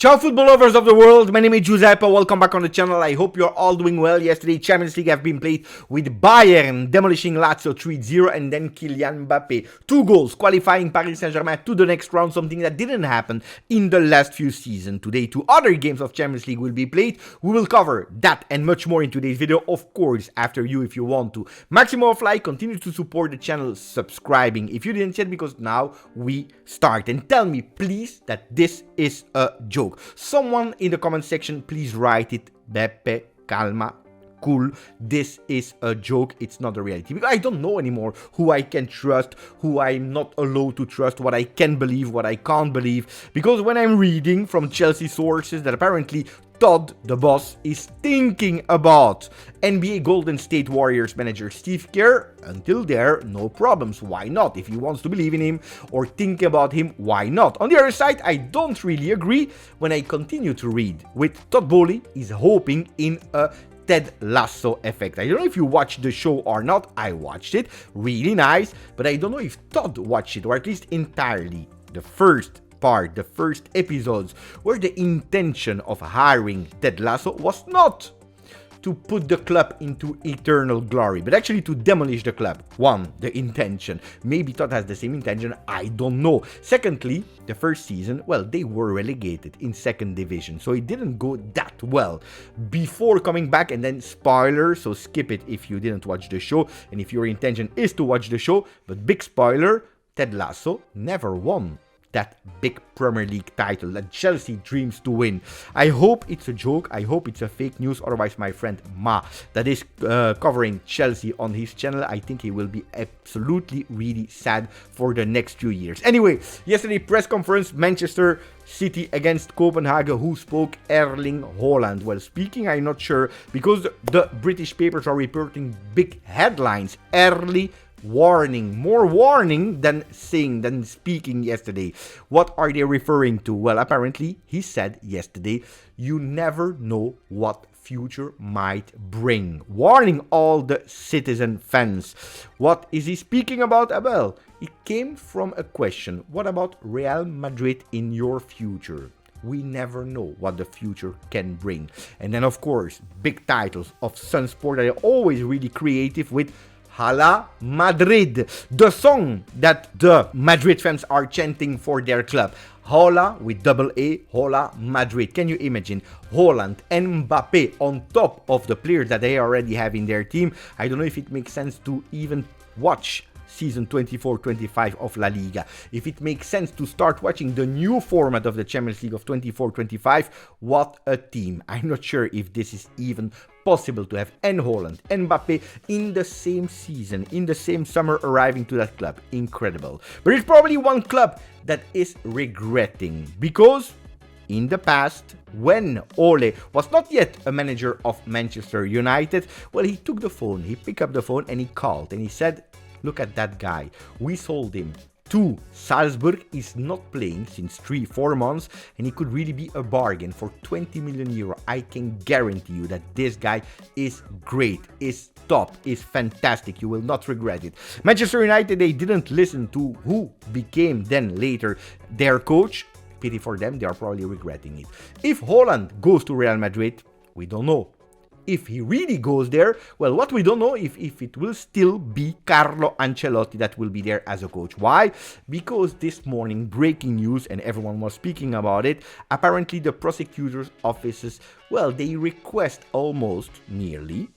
Ciao football lovers of the world, my name is Giuseppe, welcome back on the channel. I hope you're all doing well. Yesterday Champions League have been played with Bayern demolishing Lazio 3-0 and then Kylian Mbappe. 2 goals qualifying Paris Saint-Germain to the next round, something that didn't happen in the last few seasons. Today 2 other games of Champions League will be played. We will cover that and much more in today's video, of course, after you if you want to. Maximum of like, continue to support the channel subscribing if you didn't yet, because now we start. And tell me please that this is a joke. Someone in the comment section, please write it. Beppe, calma, cool. This is a joke. It's not a reality. Because I don't know anymore who I can trust, who I'm not allowed to trust, what I can believe, what I can't believe. Because when I'm reading from Chelsea sources that apparently Todd, the boss, is thinking about NBA Golden State Warriors manager Steve Kerr. Until there, no problems. Why not? If he wants to believe in him or think about him, why not? On the other side, I don't really agree when I continue to read. With Todd Bowley is hoping in a Ted Lasso effect. I don't know if you watched the show or not. I watched it. Really nice. But I don't know if Todd watched it, or at least entirely. The first episodes, where the intention of hiring Ted Lasso was not to put the club into eternal glory, but actually to demolish the club. One, the intention. Maybe Todd has the same intention, I don't know. Secondly, the first season, well, they were relegated in second division, so it didn't go that well before coming back. And then spoiler, so skip it if you didn't watch the show, and if your intention is to watch the show, but big spoiler, Ted Lasso never won that big Premier League title that Chelsea dreams to win. I hope it's a joke. I hope it's a fake news. Otherwise, my friend Ma, that is covering Chelsea on his channel, I think he will be absolutely really sad for the next few years. Anyway, yesterday press conference, Manchester City against Copenhagen. Who spoke? Erling Haaland. Well, speaking, I'm not sure, because the British papers are reporting big headlines. Early warning, more warning than speaking yesterday. What are they referring to? Well, apparently he said yesterday, you never know what future might bring, warning all the Citizen fans. What is he speaking about? Well, it came from a question: what about Real Madrid in your future? We never know what the future can bring. And then, of course, big titles of Sun Sport that are always really creative with Hala Madrid, the song that the Madrid fans are chanting for their club. Hola with double A, Hola Madrid. Can you imagine Haaland and Mbappe on top of the players that they already have in their team? I don't know if it makes sense to even watch season 24-25 of La Liga. If it makes sense to start watching the new format of the Champions League of 24-25, what a team. I'm not sure if this is even possible to have Haaland and Mbappe in the same season, in the same summer, arriving to that club. Incredible. But it's probably one club that is regretting, because in the past, when Ole was not yet a manager of Manchester United, well, he took the phone, he picked up the phone and he called and he said, look at that guy. We sold him to Salzburg. Is not playing since 3-4 months, and he could really be a bargain for 20 million euro. I can guarantee you that this guy is great, is top, is fantastic. You will not regret it. Manchester United, they didn't listen to who became then later their coach. Pity for them, they are probably regretting it. If Haaland goes to Real Madrid, we don't know. If he really goes there, well, what we don't know if it will still be Carlo Ancelotti that will be there as a coach. Why? Because this morning, breaking news, and everyone was speaking about it, apparently the prosecutor's offices, well, they request almost nearly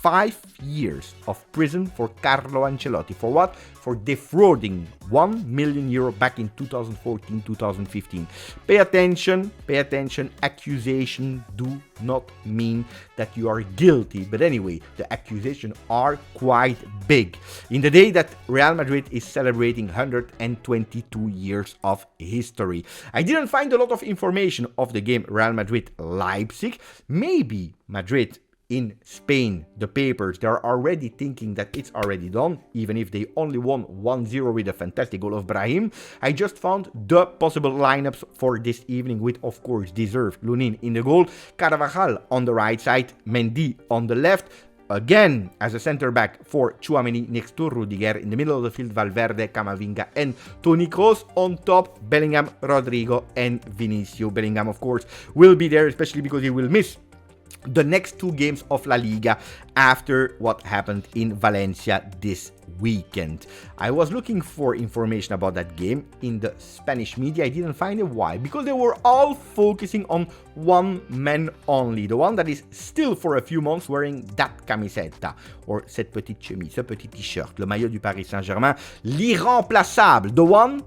5 years of prison for Carlo Ancelotti. For what? For defrauding 1 million euro back in 2014-2015. Pay attention, accusation do not mean that you are guilty. But anyway, the accusations are quite big. In the day that Real Madrid is celebrating 122 years of history. I didn't find a lot of information of the game Real Madrid-Leipzig. Maybe Madrid in Spain, the papers, they're already thinking that it's already done, even if they only won 1-0 with a fantastic goal of Brahim. I just found the possible lineups for this evening with, of course, deserved Lunin in the goal, Carvajal on the right side, Mendy on the left, again as a center back for Tchouaméni next to Rudiger. In the middle of the field, Valverde, Camavinga, and Toni Kroos. On top, Bellingham, Rodrigo, and Vinicius. Bellingham, of course, will be there, especially because he will miss the next 2 games of La Liga after what happened in Valencia this weekend. I was looking for information about that game in the Spanish media. I didn't find it. Why? Because they were all focusing on one man only, the one that is still for a few months wearing that camiseta, or cette petite chemise, ce petit t-shirt, le maillot du Paris Saint-Germain, l'irremplaçable, the one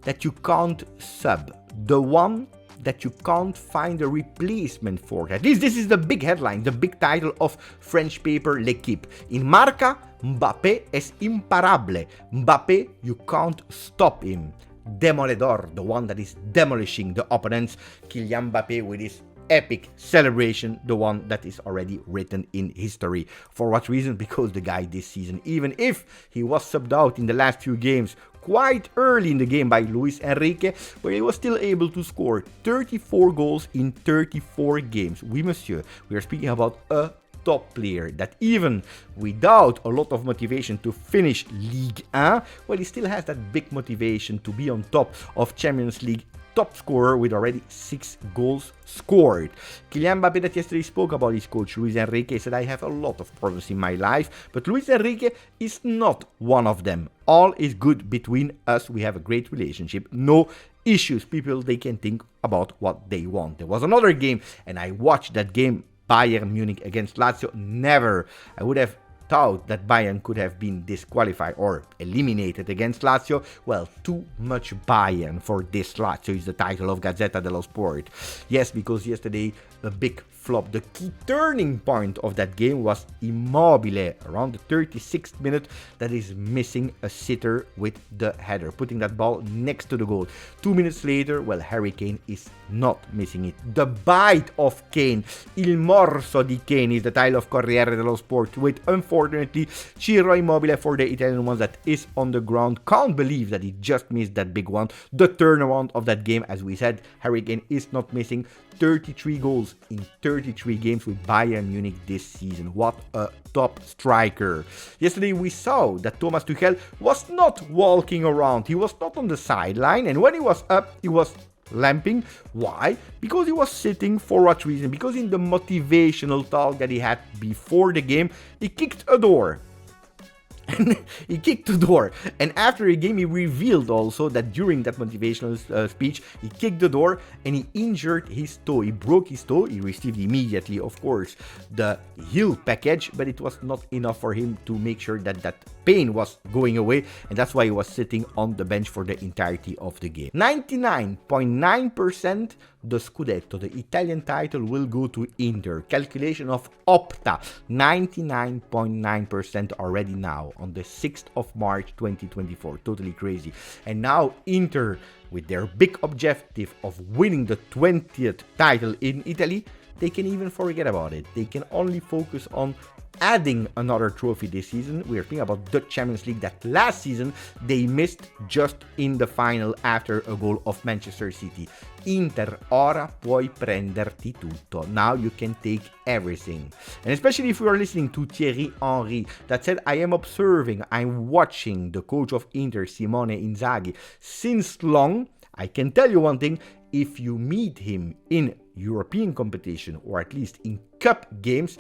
that you can't sub, the one that you can't find a replacement for. At least this is the big headline, the big title of French paper L'Équipe. In Marca, Mbappe es imparable. Mbappe, you can't stop him. Demoledor, the one that is demolishing the opponents. Kylian Mbappe with his epic celebration, the one that is already written in history. For what reason? Because the guy this season, even if he was subbed out in the last few games, quite early in the game by Luis Enrique, where he was still able to score 34 goals in 34 games. Oui, monsieur, we are speaking about a top player that even without a lot of motivation to finish Ligue 1, well, he still has that big motivation to be on top of Champions League top scorer with already 6 goals scored. Kylian Mbappe that yesterday spoke about his coach Luis Enrique said, I have a lot of problems in my life, but Luis Enrique is not one of them. All is good between us. We have a great relationship. No issues. People, they can think about what they want. There was another game and I watched that game, Bayern Munich against Lazio. Never. I would have thought that Bayern could have been disqualified or eliminated against Lazio. Well, too much Bayern for this Lazio is the title of Gazzetta dello Sport. Yes, because yesterday a big flop. The key turning point of that game was Immobile around the 36th minute that is missing a sitter with the header, putting that ball next to the goal. 2 minutes later, well, Harry Kane is not missing it. The bite of Kane, il morso di Kane is the title of Corriere dello Sport, with unfortunately Ciro Immobile for the Italian ones that is on the ground. Can't believe that he just missed that big one. The turnaround of that game, as we said, Harry Kane is not missing. 33 goals in 33 games with Bayern Munich this season. What a top striker. Yesterday we saw that Thomas Tuchel was not walking around. He was not on the sideline, and when he was up, he was lamping. Why? Because he was sitting. For what reason? Because in the motivational talk that he had before the game, he kicked a door. He kicked the door, and after the game he revealed also that during that motivational speech he kicked the door and he injured his toe. He broke his toe. He received immediately, of course, the heel package, but it was not enough for him to make sure that that pain was going away, and that's why he was sitting on the bench for the entirety of the game. 99.9% the Scudetto, the Italian title, will go to Inter. Calculation of Opta, 99.9% already now on the 6th of March 2024. Totally crazy. And now Inter, with their big objective of winning the 20th title in Italy, they can even forget about it. They can only focus on adding another trophy this season. We are speaking about the Champions League that last season they missed just in the final after a goal of Manchester City. Inter, ora puoi prenderti tutto. Now you can take everything. And especially if you are listening to Thierry Henry that said, I am observing, I'm watching the coach of Inter, Simone Inzaghi, since long. I can tell you one thing, if you meet him in European competition or at least in cup games,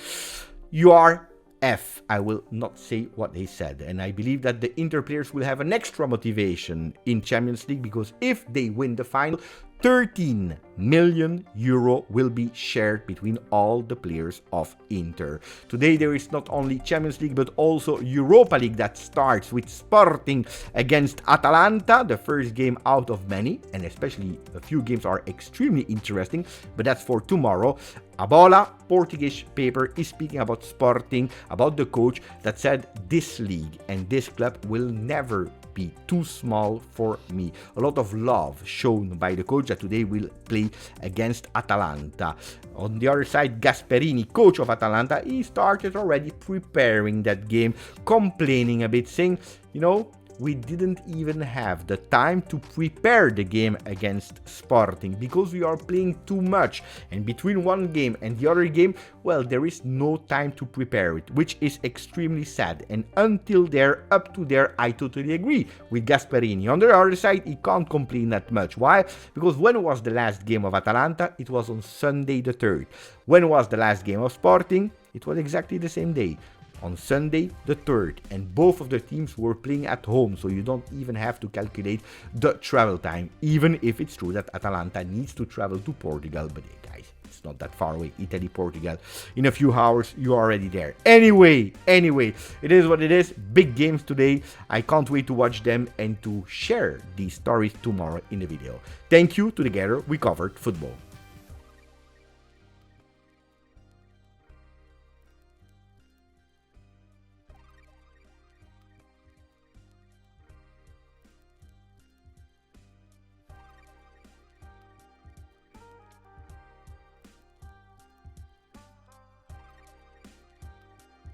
you are F. I will not say what he said. And I believe that the Inter players will have an extra motivation in Champions League, because if they win the final, 13 million euro will be shared between all the players of Inter. Today there is not only Champions League but also Europa League that starts with Sporting against Atalanta, the first game out of many, and especially a few games are extremely interesting, but that's for tomorrow. A Bola, Portuguese paper, is speaking about Sporting, about the coach that said this league and this club will never be too small for me. A lot of love shown by the coach that today will play against Atalanta. On the other side, Gasperini, coach of Atalanta, he started already preparing that game, complaining a bit, saying, you know, we didn't even have the time to prepare the game against Sporting because we are playing too much, and between one game and the other game, well, there is no time to prepare it, which is extremely sad. And until they're up to there, I totally agree with Gasperini. On the other side, he can't complain that much. Why? Because when was the last game of Atalanta? It was on Sunday the 3rd. When was the last game of Sporting? It was exactly the same day, on Sunday the 3rd, and both of the teams were playing at home, so you don't even have to calculate the travel time, even if it's true that Atalanta needs to travel to Portugal, but guys, it's not that far away. Italy, Portugal, in a few hours you're already there. Anyway, it is what it is. Big games today. I can't wait to watch them and to share these stories tomorrow in the video. Thank you. Together we covered football.